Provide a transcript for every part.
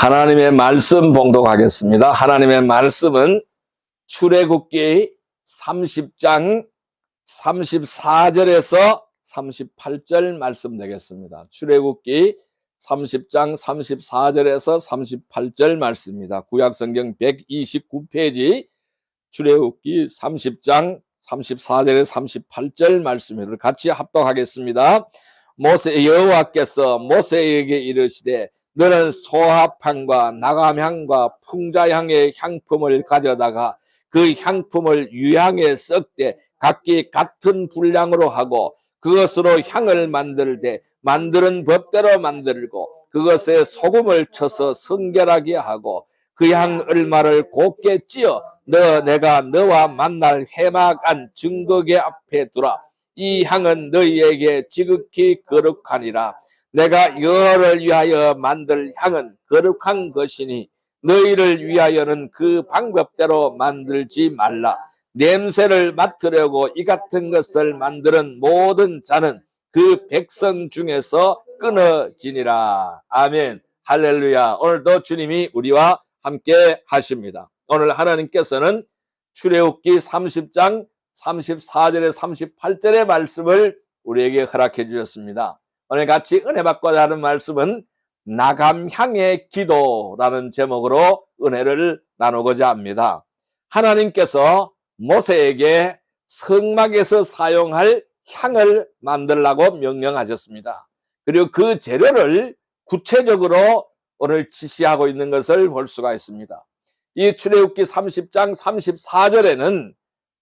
하나님의 말씀 봉독하겠습니다. 하나님의 말씀은 출애굽기 30장 34절에서 38절 말씀 되겠습니다. 출애굽기 30장 34절에서 38절 말씀입니다. 구약성경 129페이지 출애굽기 30장 34절에서 38절 말씀을 같이 합독하겠습니다. 여호와께서 모세에게 이르시되 너는 소합향과 나감향과 풍자향의 향품을 가져다가 그 향품을 유향에 섞되 각기 같은 분량으로 하고 그것으로 향을 만들되 만드는 법대로 만들고 그것에 소금을 쳐서 성결하게 하고 그 향 얼마를 곱게 찌어 내가 너와 만날 회막안 증거계 앞에 두라. 이 향은 너희에게 지극히 거룩하니라. 내가 여호와를 위하여 만들 향은 거룩한 것이니 너희를 위하여는 그 방법대로 만들지 말라. 냄새를 맡으려고 이 같은 것을 만드는 모든 자는 그 백성 중에서 끊어지니라. 아멘. 할렐루야. 오늘도 주님이 우리와 함께 하십니다. 오늘 하나님께서는 출애굽기 30장 34절에 38절의 말씀을 우리에게 허락해 주셨습니다. 오늘 같이 은혜 받고자 하는 말씀은 나감향의 기도라는 제목으로 은혜를 나누고자 합니다. 하나님께서 모세에게 성막에서 사용할 향을 만들라고 명령하셨습니다. 그리고 그 재료를 구체적으로 오늘 지시하고 있는 것을 볼 수가 있습니다. 이 출애굽기 30장 34절에는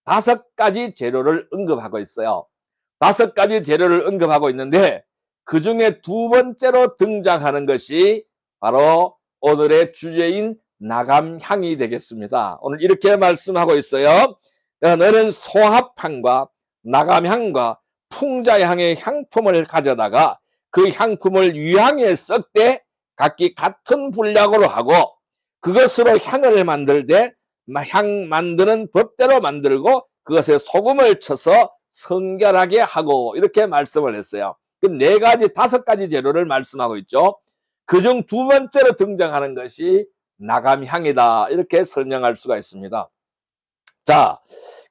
5가지 재료를 언급하고 있어요. 5가지 재료를 언급하고 있는데 그 중에 두 번째로 등장하는 것이 바로 오늘의 주제인 나감향이 되겠습니다. 오늘 이렇게 말씀하고 있어요. 너는 소합향과 나감향과 풍자향의 향품을 가져다가 그 향품을 유향에 섞되 각기 같은 분량으로 하고 그것으로 향을 만들되 향 만드는 법대로 만들고 그것에 소금을 쳐서 성결하게 하고 이렇게 말씀을 했어요. 그 5가지 재료를 말씀하고 있죠. 그중 두 번째로 등장하는 것이 나감향이다. 이렇게 설명할 수가 있습니다. 자,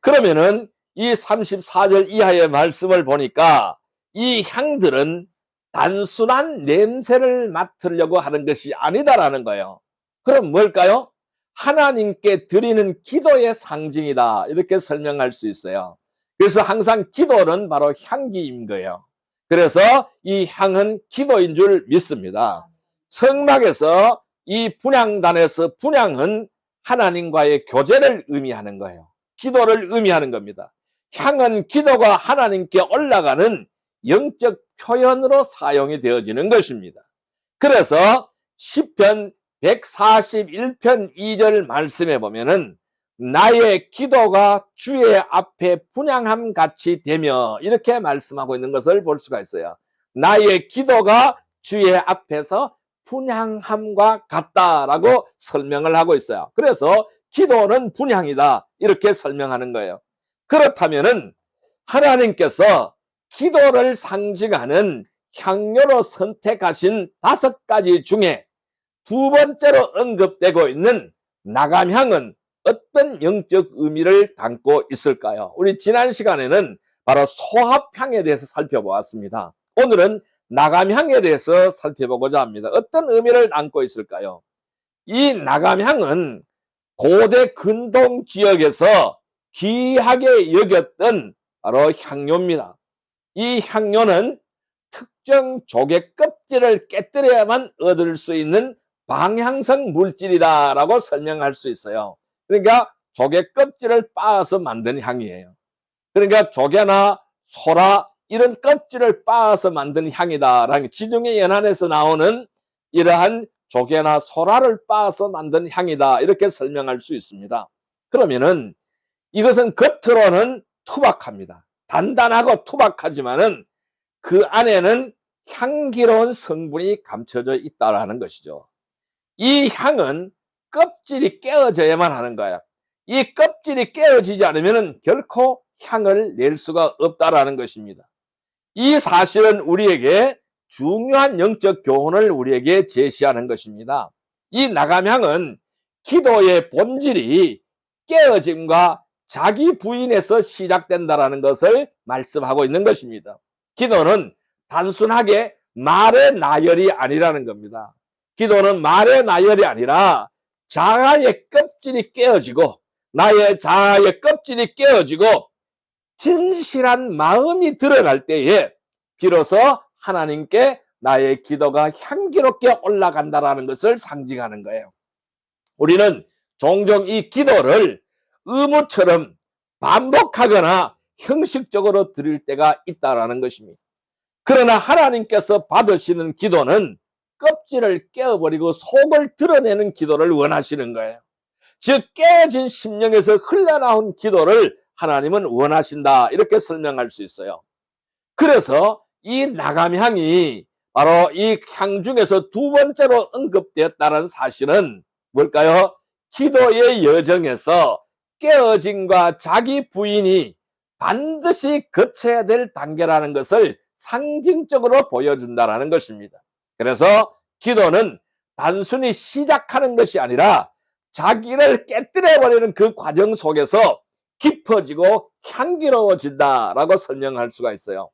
그러면은 이 34절 이하의 말씀을 보니까 이 향들은 단순한 냄새를 맡으려고 하는 것이 아니다라는 거예요. 그럼 뭘까요? 하나님께 드리는 기도의 상징이다. 이렇게 설명할 수 있어요. 그래서 항상 기도는 바로 향기인 거예요. 그래서 이 향은 기도인 줄 믿습니다. 성막에서 이 분향단에서 분향은 하나님과의 교제를 의미하는 거예요. 기도를 의미하는 겁니다. 향은 기도가 하나님께 올라가는 영적 표현으로 사용이 되어지는 것입니다. 그래서 시편 141편 2절 말씀에 보면은 나의 기도가 주의 앞에 분향함 같이 되며 이렇게 말씀하고 있는 것을 볼 수가 있어요. 나의 기도가 주의 앞에서 분향함과 같다라고 설명을 하고 있어요. 그래서 기도는 분향이다 이렇게 설명하는 거예요. 그렇다면은 하나님께서 기도를 상징하는 향료로 선택하신 5가지 중에 두 번째로 언급되고 있는 나감향은 어떤 영적 의미를 담고 있을까요? 우리 지난 시간에는 바로 소합향에 대해서 살펴보았습니다. 오늘은 나감향에 대해서 살펴보고자 합니다. 어떤 의미를 담고 있을까요? 이 나감향은 고대 근동 지역에서 귀하게 여겼던 바로 향료입니다. 이 향료는 특정 조개 껍질을 깨뜨려야만 얻을 수 있는 방향성 물질이다라고 설명할 수 있어요. 그러니까 조개 껍질을 빻아서 만든 향이에요. 그러니까 조개나 소라 이런 껍질을 빻아서 만든 향이다라는 지중해 연안에서 나오는 이러한 조개나 소라를 빻아서 만든 향이다 이렇게 설명할 수 있습니다. 그러면은 이것은 겉으로는 투박합니다. 단단하고 투박하지만은 그 안에는 향기로운 성분이 감춰져 있다라는 것이죠. 이 향은 껍질이 깨어져야만 하는 거야. 이 껍질이 깨어지지 않으면 결코 향을 낼 수가 없다라는 것입니다. 이 사실은 우리에게 중요한 영적 교훈을 우리에게 제시하는 것입니다. 이 나감향은 기도의 본질이 깨어짐과 자기 부인에서 시작된다라는 것을 말씀하고 있는 것입니다. 기도는 단순하게 말의 나열이 아니라는 겁니다. 기도는 말의 나열이 아니라 자아의 껍질이 깨어지고, 나의 자아의 껍질이 깨어지고 진실한 마음이 드러날 때에 비로소 하나님께 나의 기도가 향기롭게 올라간다라는 것을 상징하는 거예요. 우리는 종종 이 기도를 의무처럼 반복하거나 형식적으로 드릴 때가 있다라는 것입니다. 그러나 하나님께서 받으시는 기도는 껍질을 깨어버리고 속을 드러내는 기도를 원하시는 거예요. 즉 깨어진 심령에서 흘러나온 기도를 하나님은 원하신다, 이렇게 설명할 수 있어요. 그래서 이 나감향이 바로 이 향 중에서 두 번째로 언급되었다는 사실은 뭘까요? 기도의 여정에서 깨어짐과 자기 부인이 반드시 거쳐야 될 단계라는 것을 상징적으로 보여준다는 것입니다. 그래서 기도는 단순히 시작하는 것이 아니라 자기를 깨뜨려버리는 그 과정 속에서 깊어지고 향기로워진다라고 설명할 수가 있어요.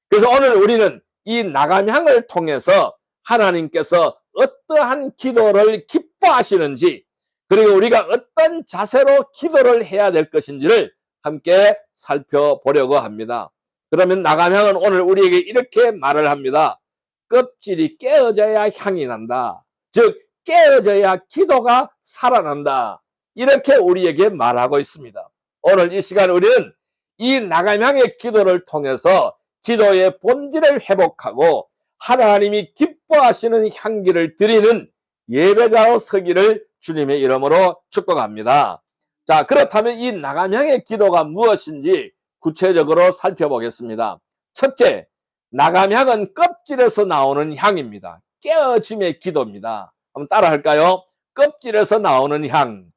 그래서 오늘 우리는 이 나감향을 통해서 하나님께서 어떠한 기도를 기뻐하시는지, 그리고 우리가 어떤 자세로 기도를 해야 될 것인지를 함께 살펴보려고 합니다. 그러면 나감향은 오늘 우리에게 이렇게 말을 합니다. 껍질이 깨어져야 향이 난다. 즉 깨어져야 기도가 살아난다. 이렇게 우리에게 말하고 있습니다. 오늘 이 시간 우리는 이 나감향의 기도를 통해서 기도의 본질을 회복하고 하나님이 기뻐하시는 향기를 드리는 예배자로 서기를 주님의 이름으로 축복합니다. 자, 그렇다면 이 나감향의 기도가 무엇인지 구체적으로 살펴보겠습니다. 첫째, 나감향은 껍질에서 나오는 향입니다. 깨어짐의 기도입니다. 한번 따라 할까요? 껍질에서 나오는 향.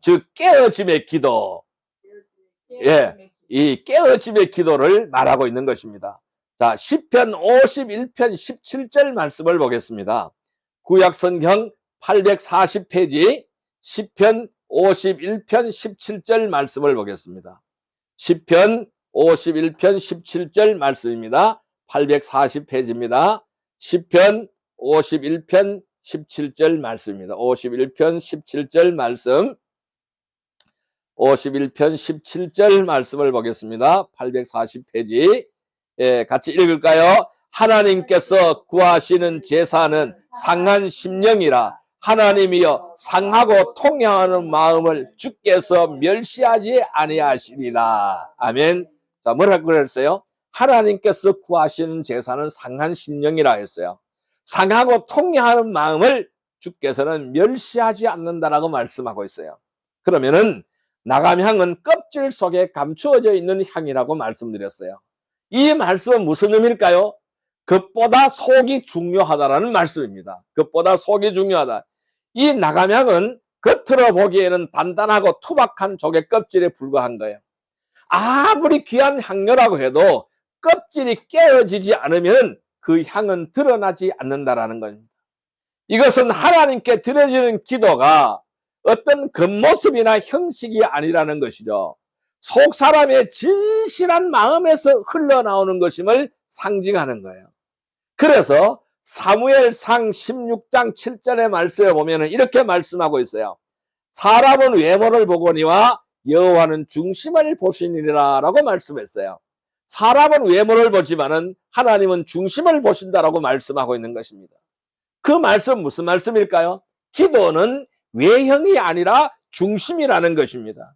즉 깨어짐의 기도. 예, 이 깨어짐의 기도를 말하고 있는 것입니다. 자, 시편 51편 17절 말씀을 보겠습니다. 구약성경 840페이지 시편 51편 17절 말씀을 보겠습니다. 시편 51편 17절 말씀입니다. 840페이지입니다. 시편 51편 17절 말씀입니다. 51편 17절 말씀, 51편 17절 말씀을 보겠습니다. 840페이지. 예, 같이 읽을까요? 하나님께서 구하시는 제사는 상한 심령이라. 하나님이여 상하고 통회하는 마음을 주께서 멸시하지 아니하시리라. 아멘. 자, 뭐라고 그랬어요? 하나님께서 구하시는 제사는 상한 심령이라 했어요. 상하고 통회하는 마음을 주께서는 멸시하지 않는다라고 말씀하고 있어요. 그러면은 나감향은 껍질 속에 감추어져 있는 향이라고 말씀드렸어요. 이 말씀은 무슨 의미일까요? 겉보다 속이 중요하다라는 말씀입니다. 겉보다 속이 중요하다. 이 나감향은 겉으로 보기에는 단단하고 투박한 조개 껍질에 불과한 거예요. 아무리 귀한 향료라고 해도 껍질이 깨어지지 않으면 그 향은 드러나지 않는다라는 겁니다. 이것은 하나님께 드려지는 기도가 어떤 겉모습이나 형식이 아니라는 것이죠. 속 사람의 진실한 마음에서 흘러나오는 것임을 상징하는 거예요. 그래서 사무엘상 16장 7절의 말씀에 보면 이렇게 말씀하고 있어요. 사람은 외모를 보거니와 여호와는 중심을 보시니라 라고 말씀했어요. 사람은 외모를 보지만은 하나님은 중심을 보신다라고 말씀하고 있는 것입니다. 그 말씀 무슨 말씀일까요? 기도는 외형이 아니라 중심이라는 것입니다.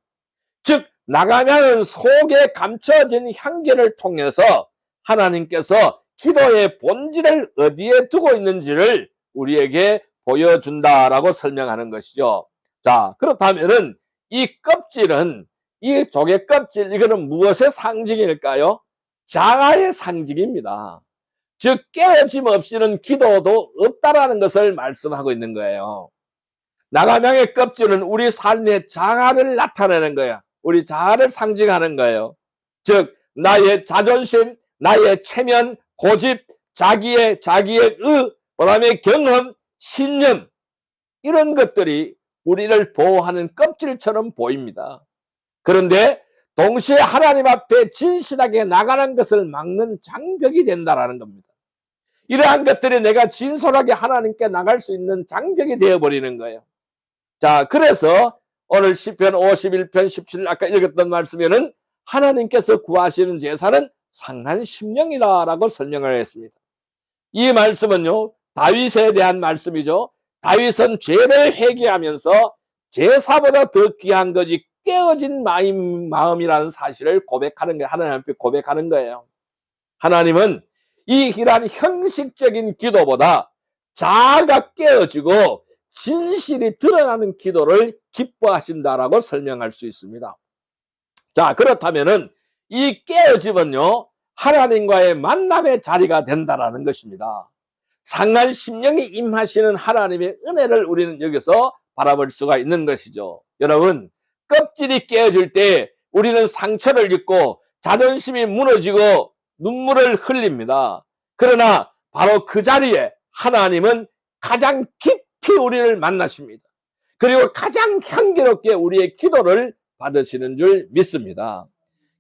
즉 나감향은 속에 감춰진 향기를 통해서 하나님께서 기도의 본질을 어디에 두고 있는지를 우리에게 보여준다라고 설명하는 것이죠. 자, 그렇다면은 이 껍질은, 이 조개 껍질, 이거는 무엇의 상징일까요? 자아의 상징입니다. 즉 깨어짐 없이는 기도도 없다라는 것을 말씀하고 있는 거예요. 나감향의 껍질은 우리 삶의 자아를 나타내는 거야. 우리 자아를 상징하는 거예요. 즉 나의 자존심, 나의 체면, 고집, 자기의 의, 그다음에 경험, 신념, 이런 것들이 우리를 보호하는 껍질처럼 보입니다. 그런데 동시에 하나님 앞에 진실하게 나가는 것을 막는 장벽이 된다라는 겁니다. 이러한 것들이 내가 진솔하게 하나님께 나갈 수 있는 장벽이 되어버리는 거예요. 자, 그래서 오늘 시편 51편 17 아까 읽었던 말씀에는 하나님께서 구하시는 제사는 상한 심령이다라고 설명을 했습니다. 이 말씀은요, 다윗에 대한 말씀이죠. 다윗은 죄를 회개하면서 제사보다 더 귀한 것이 깨어진 마음이라는 사실을 고백하는 거예요. 하나님 앞에 고백하는 거예요. 하나님은 이러한 형식적인 기도보다 자아가 깨어지고 진실이 드러나는 기도를 기뻐하신다라고 설명할 수 있습니다. 자, 그렇다면은 이 깨어짐은요, 하나님과의 만남의 자리가 된다라는 것입니다. 상한 심령이 임하시는 하나님의 은혜를 우리는 여기서 바라볼 수가 있는 것이죠. 여러분, 껍질이 깨어질 때 우리는 상처를 입고 자존심이 무너지고 눈물을 흘립니다. 그러나 바로 그 자리에 하나님은 가장 깊이 우리를 만나십니다. 그리고 가장 향기롭게 우리의 기도를 받으시는 줄 믿습니다.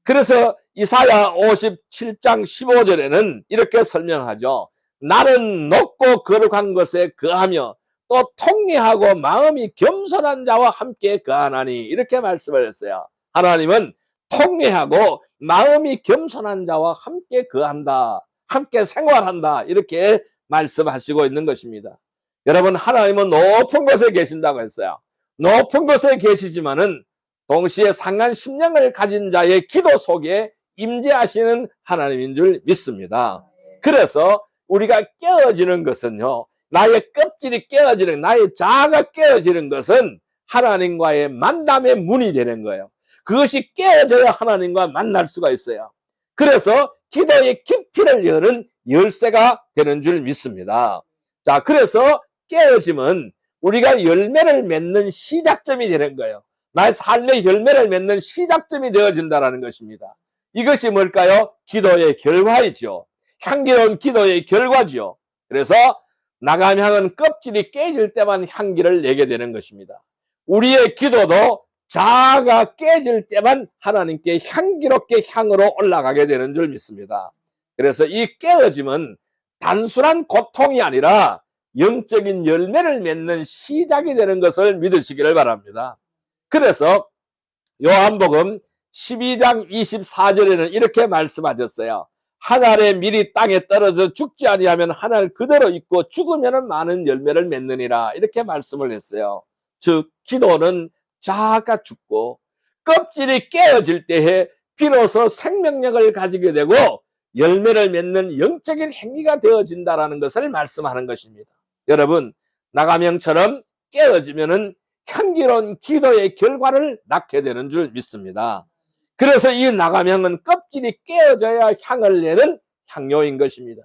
그래서 이사야 57장 15절에는 이렇게 설명하죠. 나는 높고 거룩한 것에 거하며 또 통례하고 마음이 겸손한 자와 함께 거하나니, 이렇게 말씀을 했어요. 하나님은 통례하고 마음이 겸손한 자와 함께 거한다, 함께 생활한다, 이렇게 말씀하시고 있는 것입니다. 여러분, 하나님은 높은 곳에 계신다고 했어요. 높은 곳에 계시지만은 동시에 상한 심령을 가진 자의 기도 속에 임재하시는 하나님인 줄 믿습니다. 그래서 우리가 깨어지는 것은요, 나의 껍질이 깨어지는, 나의 자아가 깨어지는 것은 하나님과의 만남의 문이 되는 거예요. 그것이 깨어져야 하나님과 만날 수가 있어요. 그래서 기도의 깊이를 여는 열쇠가 되는 줄 믿습니다. 자, 그래서 깨어짐은 우리가 열매를 맺는 시작점이 되는 거예요. 나의 삶의 열매를 맺는 시작점이 되어진다는 것입니다. 이것이 뭘까요? 기도의 결과이죠. 향기로운 기도의 결과죠. 그래서 나감향은 껍질이 깨질 때만 향기를 내게 되는 것입니다. 우리의 기도도 자아가 깨질 때만 하나님께 향기롭게 향으로 올라가게 되는 줄 믿습니다. 그래서 이 깨어짐은 단순한 고통이 아니라 영적인 열매를 맺는 시작이 되는 것을 믿으시기를 바랍니다. 그래서 요한복음 12장 24절에는 이렇게 말씀하셨어요. 한 알의 밀이 땅에 떨어져 죽지 아니하면 한 알 그대로 있고 죽으면 많은 열매를 맺느니라, 이렇게 말씀을 했어요. 즉 기도는 자아가 죽고 껍질이 깨어질 때에 비로소 생명력을 가지게 되고 열매를 맺는 영적인 행위가 되어진다는 것을 말씀하는 것입니다. 여러분, 나가명처럼 깨어지면은 향기로운 기도의 결과를 낳게 되는 줄 믿습니다. 그래서 이 나가명은 껍질이 깨어져야 향을 내는 향료인 것입니다.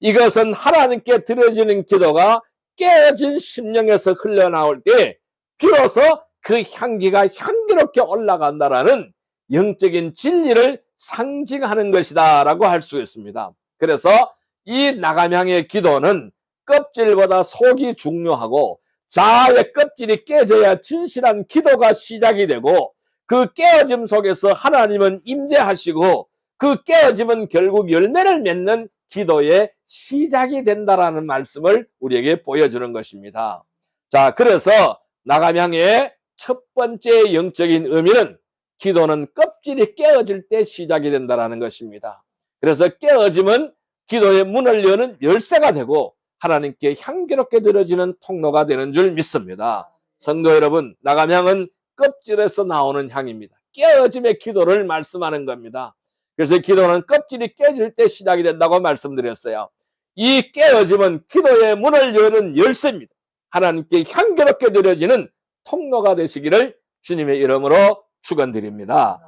이것은 하나님께 드려지는 기도가 깨어진 심령에서 흘러나올 때 비로소 그 향기가 향기롭게 올라간다라는 영적인 진리를 상징하는 것이다 라고 할 수 있습니다. 그래서 이 나감향의 기도는 껍질보다 속이 중요하고 자아의 껍질이 깨져야 진실한 기도가 시작이 되고 그 깨어짐 속에서 하나님은 임재하시고 그 깨어짐은 결국 열매를 맺는 기도의 시작이 된다라는 말씀을 우리에게 보여주는 것입니다. 자, 그래서 나감향의 첫 번째 영적인 의미는 기도는 껍질이 깨어질 때 시작이 된다는 것입니다. 그래서 깨어짐은 기도의 문을 여는 열쇠가 되고 하나님께 향기롭게 드려지는 통로가 되는 줄 믿습니다. 성도 여러분, 나감향은 껍질에서 나오는 향입니다. 깨어짐의 기도를 말씀하는 겁니다. 그래서 기도는 껍질이 깨질 때 시작이 된다고 말씀드렸어요. 이 깨어짐은 기도의 문을 여는 열쇠입니다. 하나님께 향기롭게 드려지는 통로가 되시기를 주님의 이름으로 축원드립니다.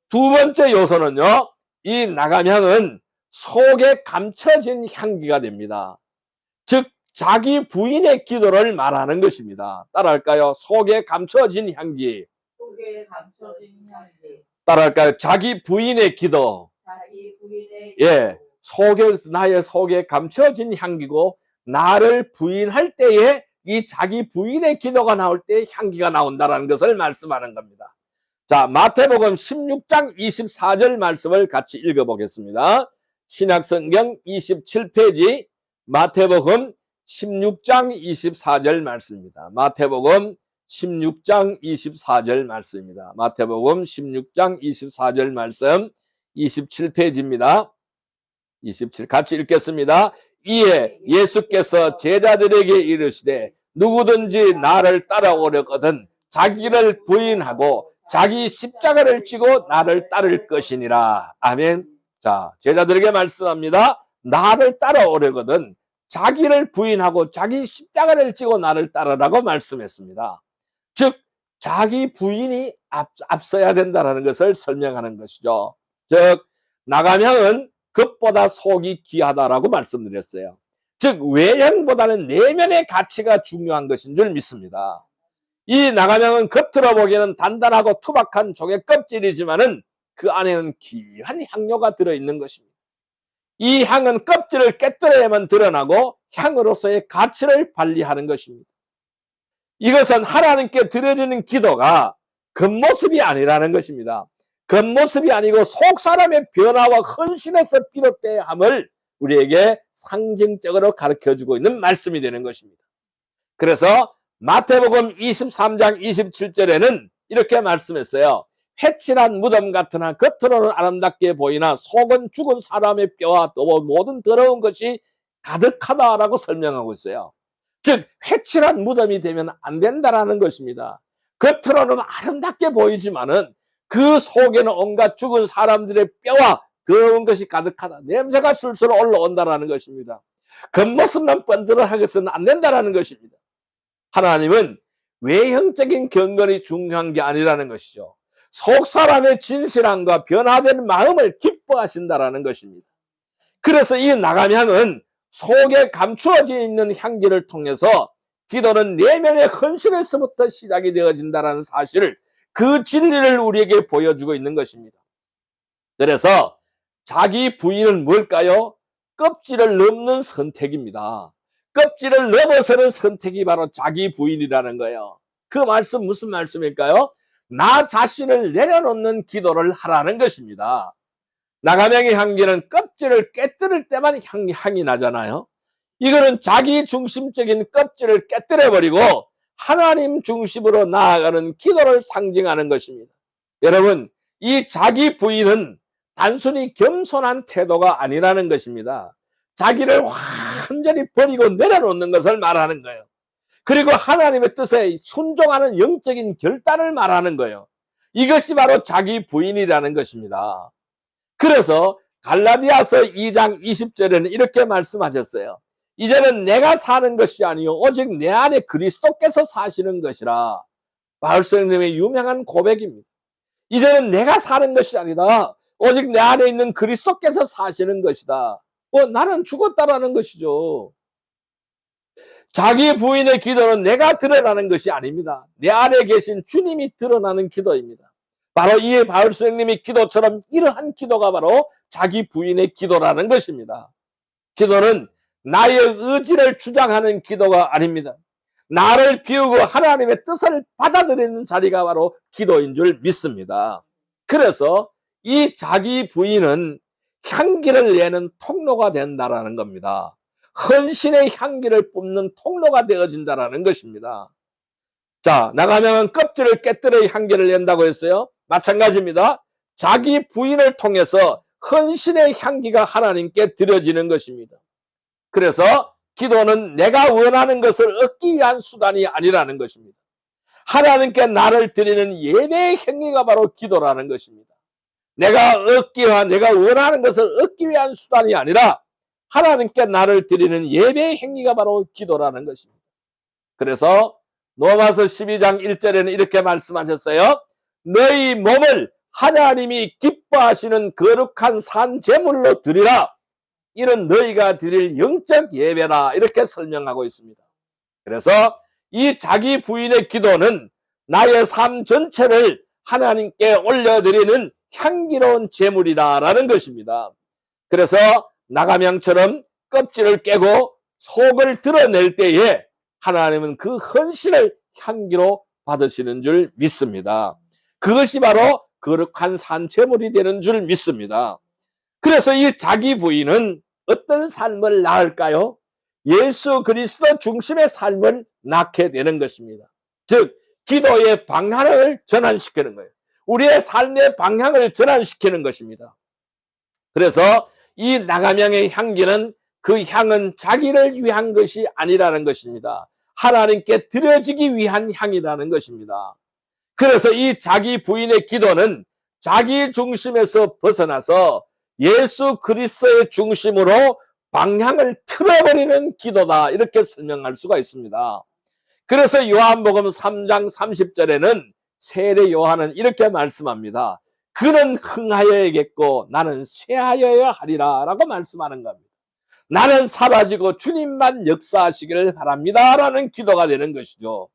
두 번째 요소는요, 이 나감향은 속에 감춰진 향기가 됩니다. 즉 자기 부인의 기도를 말하는 것입니다. 따라할까요? 속에 감춰진 향기. 속에 감춰진 향기. 따라할까요? 자기 부인의 기도. 자기 부인의 예, 나의 속에 감춰진 향기고 나를 부인할 때에 이 자기 부인의 기도가 나올 때 향기가 나온다는 것을 말씀하는 겁니다. 자, 마태복음 16장 24절 말씀을 같이 읽어보겠습니다. 신약성경 27페이지 마태복음 16장 24절 말씀입니다. 마태복음 16장 24절 말씀입니다. 마태복음 16장 24절 말씀 27페이지입니다. 27 같이 읽겠습니다. 이에 예수께서 제자들에게 이르시되 누구든지 나를 따라오려거든 자기를 부인하고 자기 십자가를 지고 나를 따를 것이니라. 아멘. 자, 제자들에게 말씀합니다. 나를 따라오려거든 자기를 부인하고 자기 십자가를 지고 나를 따르라고 말씀했습니다. 즉 자기 부인이 앞서야 된다는 것을 설명하는 것이죠. 즉 나감향은 겉보다 속이 귀하다라고 말씀드렸어요. 즉 외형보다는 내면의 가치가 중요한 것인 줄 믿습니다. 이 나감향은 겉으로 보기에는 단단하고 투박한 조개 껍질이지만은 그 안에는 귀한 향료가 들어있는 것입니다. 이 향은 껍질을 깨뜨려야만 드러나고 향으로서의 가치를 발휘하는 것입니다. 이것은 하나님께 드려지는 기도가 겉모습이 아니라는 것입니다. 겉모습이 아니고 속 사람의 변화와 헌신에서 비롯돼야 함을 우리에게 상징적으로 가르쳐주고 있는 말씀이 되는 것입니다. 그래서 마태복음 23장 27절에는 이렇게 말씀했어요. 회칠한 무덤 같으나 겉으로는 아름답게 보이나 속은 죽은 사람의 뼈와 또 모든 더러운 것이 가득하다라고 설명하고 있어요. 즉 회칠한 무덤이 되면 안 된다라는 것입니다. 겉으로는 아름답게 보이지만은 그 속에는 온갖 죽은 사람들의 뼈와 더러운 것이 가득하다. 냄새가 술술 올라온다라는 것입니다. 겉모습만 번들어하게 해서는 안 된다라는 것입니다. 하나님은 외형적인 경건이 중요한 게 아니라는 것이죠. 속 사람의 진실함과 변화된 마음을 기뻐하신다라는 것입니다. 그래서 이 나감향은 속에 감추어져 있는 향기를 통해서 기도는 내면의 헌신에서부터 시작이 되어진다는 사실을 그 진리를 우리에게 보여주고 있는 것입니다. 그래서 자기 부인은 뭘까요? 껍질을 넘는 선택입니다. 껍질을 넘어서는 선택이 바로 자기 부인이라는 거예요. 그 말씀 무슨 말씀일까요? 나 자신을 내려놓는 기도를 하라는 것입니다. 나감향의 향기는 껍질을 깨뜨릴 때만 향이 나잖아요. 이거는 자기 중심적인 껍질을 깨뜨려버리고 하나님 중심으로 나아가는 기도를 상징하는 것입니다. 여러분, 이 자기 부인은 단순히 겸손한 태도가 아니라는 것입니다. 자기를 완전히 버리고 내려놓는 것을 말하는 거예요. 그리고 하나님의 뜻에 순종하는 영적인 결단을 말하는 거예요. 이것이 바로 자기 부인이라는 것입니다. 그래서 갈라디아서 2장 20절에는 이렇게 말씀하셨어요. 이제는 내가 사는 것이 아니요 오직 내 안에 그리스도께서 사시는 것이라. 바울 선생님의 유명한 고백입니다. 이제는 내가 사는 것이 아니다. 오직 내 안에 있는 그리스도께서 사시는 것이다. 나는 죽었다라는 것이죠. 자기 부인의 기도는 내가 드러나는 것이 아닙니다. 내 안에 계신 주님이 드러나는 기도입니다. 바로 이 바울 선생님의 기도처럼 이러한 기도가 바로 자기 부인의 기도라는 것입니다. 기도는 나의 의지를 주장하는 기도가 아닙니다. 나를 비우고 하나님의 뜻을 받아들이는 자리가 바로 기도인 줄 믿습니다. 그래서 이 자기 부인은 향기를 내는 통로가 된다라는 겁니다. 헌신의 향기를 뿜는 통로가 되어진다라는 것입니다. 자, 나감향은 껍질을 깨뜨려 향기를 낸다고 했어요. 마찬가지입니다. 자기 부인을 통해서 헌신의 향기가 하나님께 드려지는 것입니다. 그래서 기도는 내가 원하는 것을 얻기 위한 수단이 아니라는 것입니다. 하나님께 나를 드리는 예배의 행위가 바로 기도라는 것입니다. 내가 얻기 위한, 내가 원하는 것을 얻기 위한 수단이 아니라 하나님께 나를 드리는 예배의 행위가 바로 기도라는 것입니다. 그래서 로마서 12장 1절에는 이렇게 말씀하셨어요. 너희 몸을 하나님이 기뻐하시는 거룩한 산 제물로 드리라. 이는 너희가 드릴 영적 예배라. 이렇게 설명하고 있습니다. 그래서 이 자기 부인의 기도는 나의 삶 전체를 하나님께 올려드리는 향기로운 제물이라는 것입니다. 그래서 나감향처럼 껍질을 깨고 속을 드러낼 때에 하나님은 그 헌신을 향기로 받으시는 줄 믿습니다. 그것이 바로 거룩한 산제물이 되는 줄 믿습니다. 그래서 이 자기 부인은 어떤 삶을 낳을까요? 예수 그리스도 중심의 삶을 낳게 되는 것입니다. 즉 기도의 방향을 전환시키는 거예요. 우리의 삶의 방향을 전환시키는 것입니다. 그래서 이 나감향의 향기는 그 향은 자기를 위한 것이 아니라는 것입니다. 하나님께 드려지기 위한 향이라는 것입니다. 그래서 이 자기 부인의 기도는 자기 중심에서 벗어나서 예수 그리스도의 중심으로 방향을 틀어버리는 기도다, 이렇게 설명할 수가 있습니다. 그래서 요한복음 3장 30절에는 세례 요한은 이렇게 말씀합니다. 그는 흥하여야겠고 나는 쇠하여야 하리라 라고 말씀하는 겁니다. 나는 사라지고 주님만 역사하시기를 바랍니다 라는 기도가 되는 것이죠.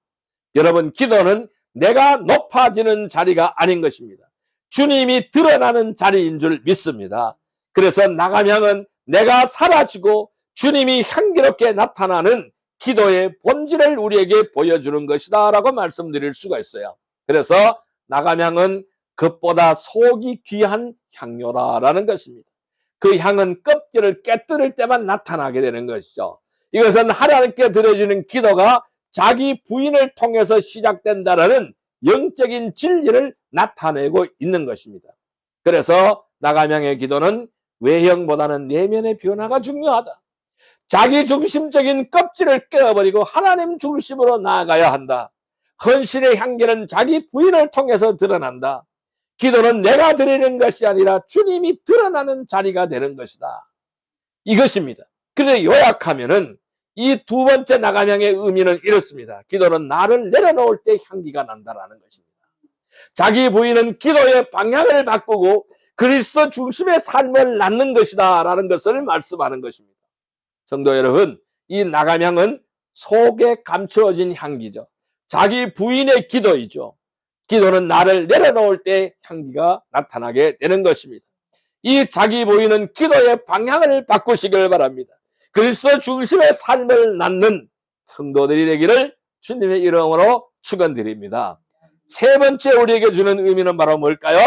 여러분, 기도는 내가 높아지는 자리가 아닌 것입니다. 주님이 드러나는 자리인 줄 믿습니다. 그래서 나감향은 내가 사라지고 주님이 향기롭게 나타나는 기도의 본질을 우리에게 보여주는 것이다 라고 말씀드릴 수가 있어요. 그래서 나감향은 그것보다 속이 귀한 향료라는 것입니다. 그 향은 껍질을 깨뜨릴 때만 나타나게 되는 것이죠. 이것은 하나님께 드려지는 기도가 자기 부인을 통해서 시작된다는 영적인 진리를 나타내고 있는 것입니다. 그래서 나감향의 기도는 외형보다는 내면의 변화가 중요하다. 자기 중심적인 껍질을 깨어버리고 하나님 중심으로 나아가야 한다. 헌신의 향기는 자기 부인을 통해서 드러난다. 기도는 내가 드리는 것이 아니라 주님이 드러나는 자리가 되는 것이다. 이것입니다. 그런데 요약하면은 이 두 번째 나감향의 의미는 이렇습니다. 기도는 나를 내려놓을 때 향기가 난다라는 것입니다. 자기 부인은 기도의 방향을 바꾸고 그리스도 중심의 삶을 낳는 것이다 라는 것을 말씀하는 것입니다. 성도 여러분, 이 나감향은 속에 감추어진 향기죠. 자기 부인의 기도이죠. 기도는 나를 내려놓을 때 향기가 나타나게 되는 것입니다. 이 자기 부인은 기도의 방향을 바꾸시길 바랍니다. 그리스도 중심의 삶을 낳는 성도들이 되기를 주님의 이름으로 축원드립니다. 세 번째 우리에게 주는 의미는 바로 뭘까요?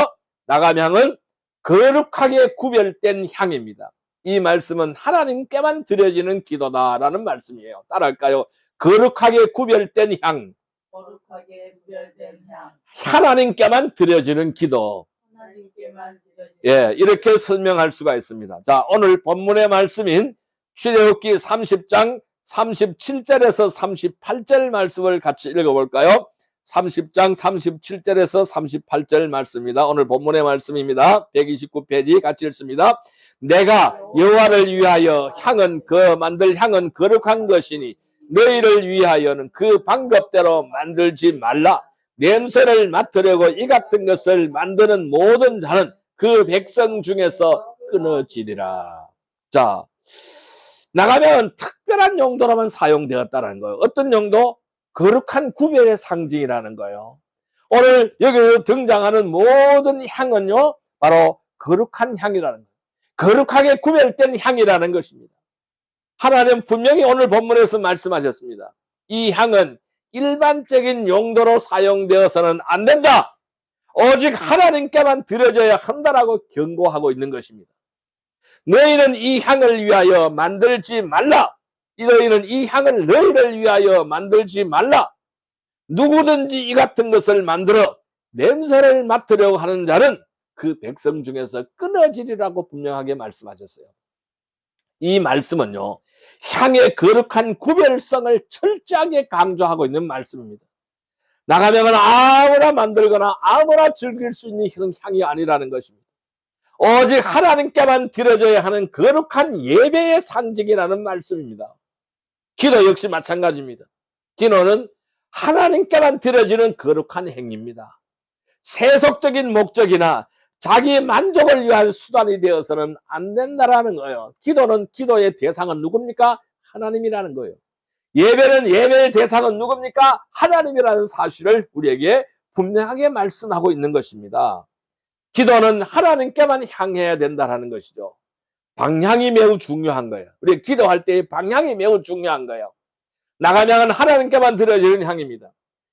나감향은 거룩하게 구별된 향입니다. 이 말씀은 하나님께만 드려지는 기도다라는 말씀이에요. 따라할까요? 거룩하게 구별된 향. 거룩하게 구별된 향. 하나님께만 드려지는 기도. 하나님께만 드려지는 예, 이렇게 설명할 수가 있습니다. 자, 오늘 본문의 말씀인 출애굽기 30장 37절에서 38절 말씀을 같이 읽어볼까요? 30장 37절에서 38절 말씀입니다. 오늘 본문의 말씀입니다. 129페이지 같이 읽습니다. 내가 여호와를 위하여 향은 만들 향은 거룩한 것이니 너희를 위하여는 그 방법대로 만들지 말라. 냄새를 맡으려고 이 같은 것을 만드는 모든 자는 그 백성 중에서 끊어지리라. 자, 나가면 특별한 용도로만 사용되었다는 거예요. 어떤 용도? 거룩한 구별의 상징이라는 거예요. 오늘 여기 등장하는 모든 향은요, 바로 거룩한 향이라는 거예요. 거룩하게 구별된 향이라는 것입니다. 하나님 분명히 오늘 본문에서 말씀하셨습니다. 이 향은 일반적인 용도로 사용되어서는 안 된다. 오직 하나님께만 드려져야 한다라고 경고하고 있는 것입니다. 너희는 이 향을 위하여 만들지 말라. 너희는 이 향을 너희를 위하여 만들지 말라. 누구든지 이 같은 것을 만들어 냄새를 맡으려고 하는 자는 그 백성 중에서 끊어지리라고 분명하게 말씀하셨어요. 이 말씀은요, 향의 거룩한 구별성을 철저하게 강조하고 있는 말씀입니다. 나가면 아무나 만들거나 아무나 즐길 수 있는 향이 아니라는 것입니다. 오직 하나님께만 드려져야 하는 거룩한 예배의 상징이라는 말씀입니다. 기도 역시 마찬가지입니다. 기도는 하나님께만 드려지는 거룩한 행위입니다. 세속적인 목적이나 자기 만족을 위한 수단이 되어서는 안 된다라는 거예요. 기도는 기도의 대상은 누굽니까? 하나님이라는 거예요. 예배는 예배의 대상은 누굽니까? 하나님이라는 사실을 우리에게 분명하게 말씀하고 있는 것입니다. 기도는 하나님께만 향해야 된다는 것이죠. 방향이 매우 중요한 거예요. 우리 기도할 때의 방향이 매우 중요한 거예요. 나가명은 하나님께만 드려지는 향입니다.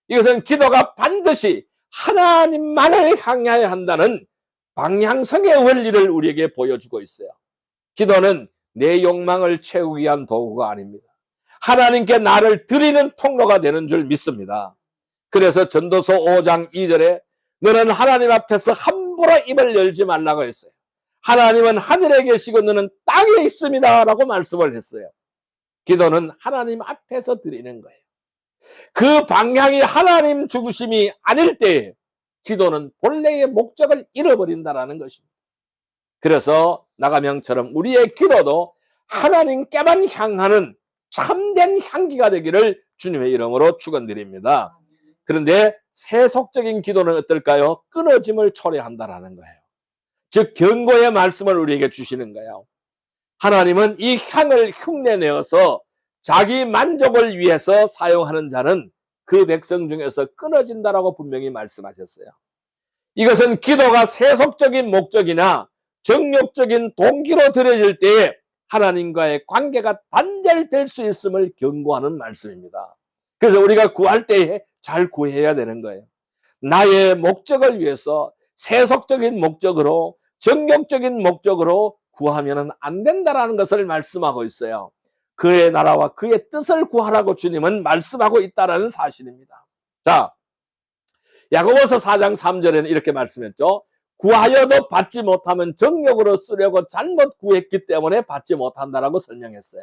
이것은 기도가 반드시 하나님만을 향하여야 한다는 방향성의 원리를 우리에게 보여주고 있어요. 기도는 내 욕망을 채우기 위한 도구가 아닙니다. 하나님께 나를 드리는 통로가 되는 줄 믿습니다. 그래서 전도서 5장 2절에 너는 하나님 앞에서 함부로 입을 열지 말라고 했어요. 하나님은 하늘에 계시고 너는 땅에 있습니다 라고 말씀을 했어요. 기도는 하나님 앞에서 드리는 거예요. 그 방향이 하나님 중심이 아닐 때 기도는 본래의 목적을 잃어버린다는 것입니다. 그래서 나가명처럼 우리의 기도도 하나님께만 향하는 참된 향기가 되기를 주님의 이름으로 축원드립니다. 그런데 세속적인 기도는 어떨까요? 끊어짐을 초래한다는 거예요. 즉 경고의 말씀을 우리에게 주시는 거예요. 하나님은 이 향을 흉내내어서 자기 만족을 위해서 사용하는 자는 그 백성 중에서 끊어진다라고 분명히 말씀하셨어요. 이것은 기도가 세속적인 목적이나 정욕적인 동기로 드려질 때에 하나님과의 관계가 단절될 수 있음을 경고하는 말씀입니다. 그래서 우리가 구할 때에 잘 구해야 되는 거예요. 나의 목적을 위해서 세속적인 목적으로 정욕적인 목적으로 구하면 안 된다는 것을 말씀하고 있어요. 그의 나라와 그의 뜻을 구하라고 주님은 말씀하고 있다는 사실입니다. 자, 야고보서 4장 3절에는 이렇게 말씀했죠. 구하여도 받지 못하면 정욕으로 쓰려고 잘못 구했기 때문에 받지 못한다라고 설명했어요.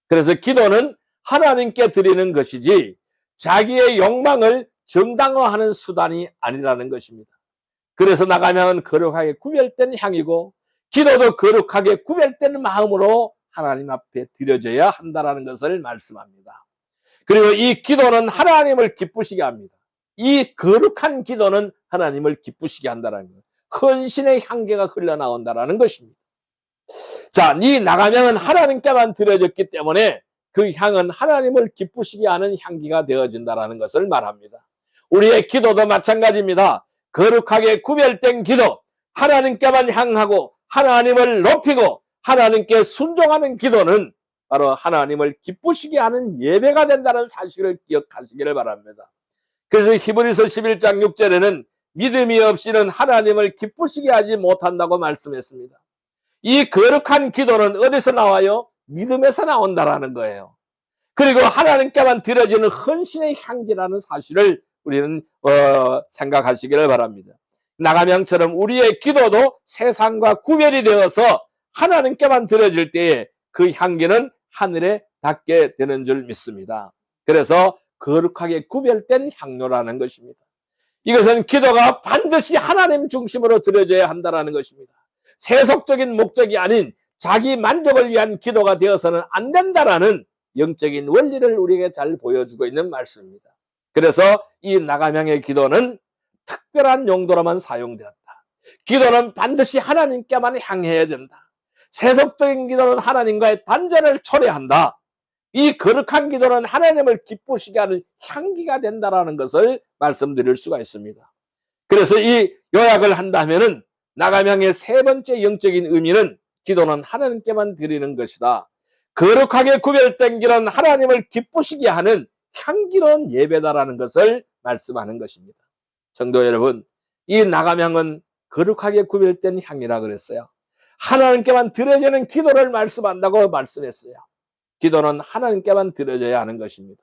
그래서 기도는 하나님께 드리는 것이지 자기의 욕망을 정당화하는 수단이 아니라는 것입니다. 그래서 나가면 거룩하게 구별된 향이고 기도도 거룩하게 구별된 마음으로 하나님 앞에 드려져야 한다는 것을 말씀합니다. 그리고 이 기도는 하나님을 기쁘시게 합니다. 이 거룩한 기도는 하나님을 기쁘시게 한다는 거예요. 헌신의 향기가 흘러나온다는 것입니다. 자, 이 나가명은 하나님께만 드려졌기 때문에 그 향은 하나님을 기쁘시게 하는 향기가 되어진다는 것을 말합니다. 우리의 기도도 마찬가지입니다. 거룩하게 구별된 기도, 하나님께만 향하고 하나님을 높이고 하나님께 순종하는 기도는 바로 하나님을 기쁘시게 하는 예배가 된다는 사실을 기억하시기를 바랍니다. 그래서 히브리서 11장 6절에는 믿음이 없이는 하나님을 기쁘시게 하지 못한다고 말씀했습니다. 이 거룩한 기도는 어디서 나와요? 믿음에서 나온다는 거예요. 그리고 하나님께만 드려지는 헌신의 향기라는 사실을 우리는 생각하시기를 바랍니다. 나가명처럼 우리의 기도도 세상과 구별이 되어서 하나님께만 드려질 때에 그 향기는 하늘에 닿게 되는 줄 믿습니다. 그래서 거룩하게 구별된 향료라는 것입니다. 이것은 기도가 반드시 하나님 중심으로 드려져야 한다는 것입니다. 세속적인 목적이 아닌 자기 만족을 위한 기도가 되어서는 안 된다라는 영적인 원리를 우리에게 잘 보여주고 있는 말씀입니다. 그래서 이 나가명의 기도는 특별한 용도로만 사용되었다. 기도는 반드시 하나님께만 향해야 된다. 세속적인 기도는 하나님과의 단절을 초래한다. 이 거룩한 기도는 하나님을 기쁘시게 하는 향기가 된다는 것을 말씀드릴 수가 있습니다. 그래서 이 요약을 한다면은 나가명의 세 번째 영적인 의미는 기도는 하나님께만 드리는 것이다. 거룩하게 구별된 길은 하나님을 기쁘시게 하는 향기로운 예배다라는 것을 말씀하는 것입니다. 성도 여러분, 이 나가명은 거룩하게 구별된 향이라 그랬어요. 하나님께만 드려지는 기도를 말씀한다고 말씀했어요. 기도는 하나님께만 드려져야 하는 것입니다.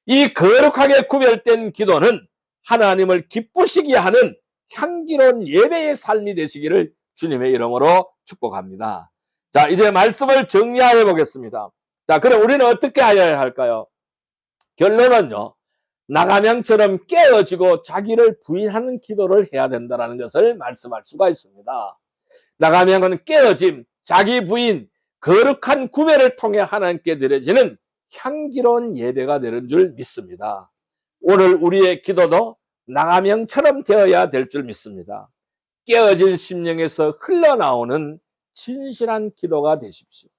이 거룩하게 구별된 기도는 하나님을 기쁘시게 하는 향기로운 예배의 삶이 되시기를 주님의 이름으로 축복합니다. 자, 이제 말씀을 정리해 보겠습니다. 자, 그럼 우리는 어떻게 하여야 할까요? 결론은요, 나가명처럼 깨어지고 자기를 부인하는 기도를 해야 된다는 것을 말씀할 수가 있습니다. 나가명은 깨어짐, 자기 부인, 거룩한 구별을 통해 하나님께 드려지는 향기로운 예배가 되는 줄 믿습니다. 오늘 우리의 기도도 나가명처럼 되어야 될 줄 믿습니다. 깨어진 심령에서 흘러나오는 진실한 기도가 되십시오.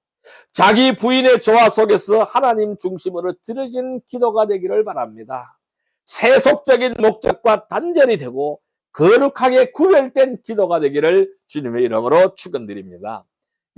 자기 부인의 조화 속에서 하나님 중심으로 드려진 기도가 되기를 바랍니다. 세속적인 목적과 단절이 되고 거룩하게 구별된 기도가 되기를 주님의 이름으로 축원드립니다.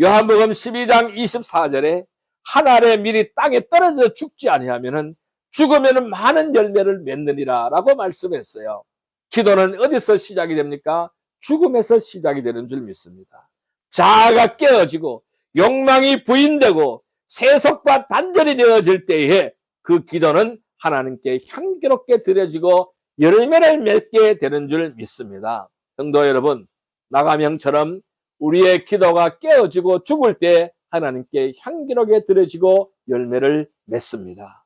요한복음 12장 24절에 한 알의 밀이 땅에 떨어져 죽지 아니하면은 죽으면은 많은 열매를 맺느니라라고 말씀했어요. 기도는 어디서 시작이 됩니까? 죽음에서 시작이 되는 줄 믿습니다. 자아가 깨어지고 욕망이 부인되고 세속과 단절이 되어질 때에 그 기도는 하나님께 향기롭게 드려지고 열매를 맺게 되는 줄 믿습니다. 성도 여러분, 나가명처럼 우리의 기도가 깨어지고 죽을 때 하나님께 향기롭게 드려지고 열매를 맺습니다.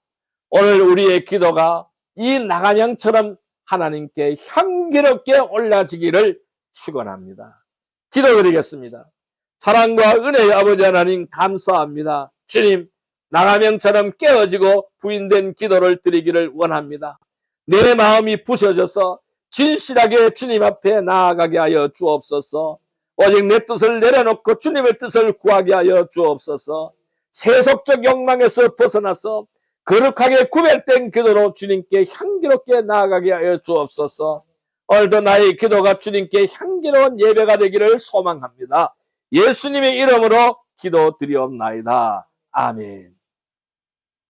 오늘 우리의 기도가 이 나가명처럼 하나님께 향기롭게 올라지기를 축원합니다. 기도드리겠습니다. 사랑과 은혜의 아버지 하나님 감사합니다. 주님, 나가명처럼 깨어지고 부인된 기도를 드리기를 원합니다. 내 마음이 부서져서 진실하게 주님 앞에 나아가게 하여 주옵소서. 오직 내 뜻을 내려놓고 주님의 뜻을 구하게 하여 주옵소서. 세속적 욕망에서 벗어나서 거룩하게 구별된 기도로 주님께 향기롭게 나아가게 하여 주옵소서. 오늘도 나의 기도가 주님께 향기로운 예배가 되기를 소망합니다. 예수님의 이름으로 기도드리옵나이다. 아멘.